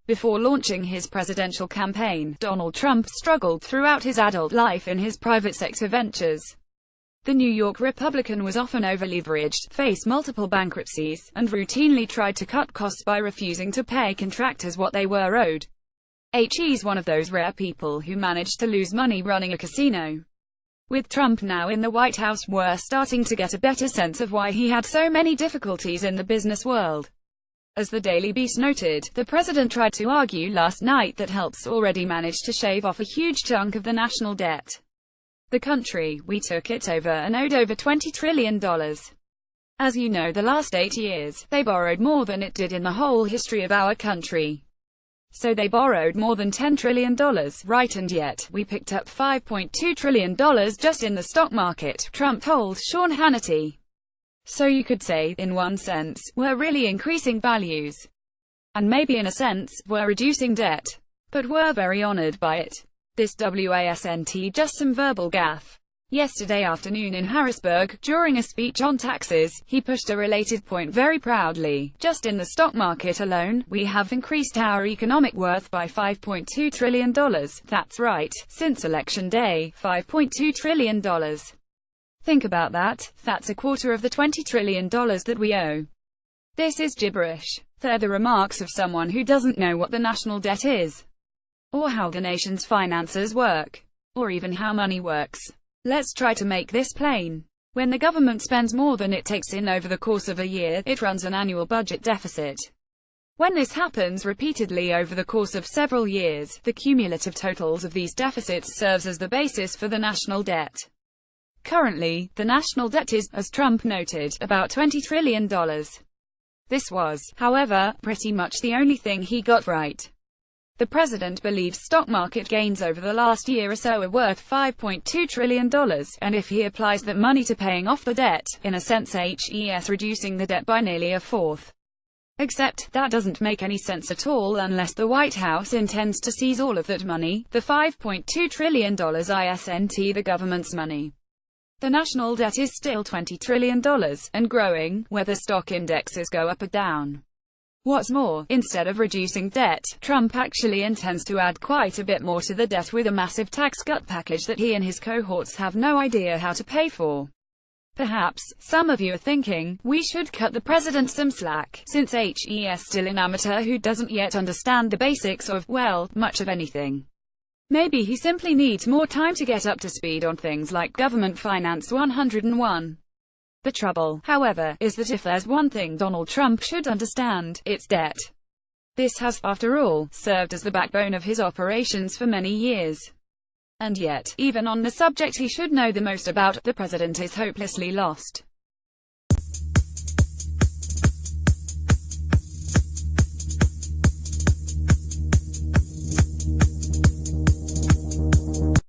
Before launching his presidential campaign, Donald Trump struggled throughout his adult life in his private sector ventures. The New York Republican was often over-leveraged, faced multiple bankruptcies, and routinely tried to cut costs by refusing to pay contractors what they were owed. He's one of those rare people who managed to lose money running a casino. With Trump now in the White House, we're starting to get a better sense of why he had so many difficulties in the business world. As the Daily Beast noted, the president tried to argue last night that helps already managed to shave off a huge chunk of the national debt. The country, we took it over and owed over $20 trillion. As you know, the last 8 years, they borrowed more than it did in the whole history of our country. So they borrowed more than $10 trillion, right, and yet, we picked up $5.2 trillion just in the stock market, Trump told Sean Hannity. So you could say, in one sense, we're really increasing values. And maybe in a sense, we're reducing debt. But we're very honored by it. This wasn't just some verbal gaffe. Yesterday afternoon in Harrisburg, during a speech on taxes, he pushed a related point very proudly. Just in the stock market alone, we have increased our economic worth by $5.2 trillion. That's right, since Election Day, $5.2 trillion. Think about that, that's a quarter of the $20 trillion that we owe. This is gibberish. They're the remarks of someone who doesn't know what the national debt is, or how the nation's finances work, or even how money works. Let's try to make this plain. When the government spends more than it takes in over the course of a year, it runs an annual budget deficit. When this happens repeatedly over the course of several years, the cumulative totals of these deficits serves as the basis for the national debt. Currently, the national debt is, as Trump noted, about $20 trillion. This was, however, pretty much the only thing he got right. The president believes stock market gains over the last year or so are worth $5.2 trillion, and if he applies that money to paying off the debt, in a sense he's reducing the debt by nearly a fourth. Except, that doesn't make any sense at all unless the White House intends to seize all of that money, the $5.2 trillion isn't the government's money. The national debt is still $20 trillion, and growing, whether stock indexes go up or down. What's more, instead of reducing debt, Trump actually intends to add quite a bit more to the debt with a massive tax cut package that he and his cohorts have no idea how to pay for. Perhaps, some of you are thinking, we should cut the president some slack, since he's still an amateur who doesn't yet understand the basics of, well, much of anything. Maybe he simply needs more time to get up to speed on things like Government Finance 101. The trouble, however, is that if there's one thing Donald Trump should understand, it's debt. This has, after all, served as the backbone of his operations for many years. And yet, even on the subject he should know the most about, the president is hopelessly lost.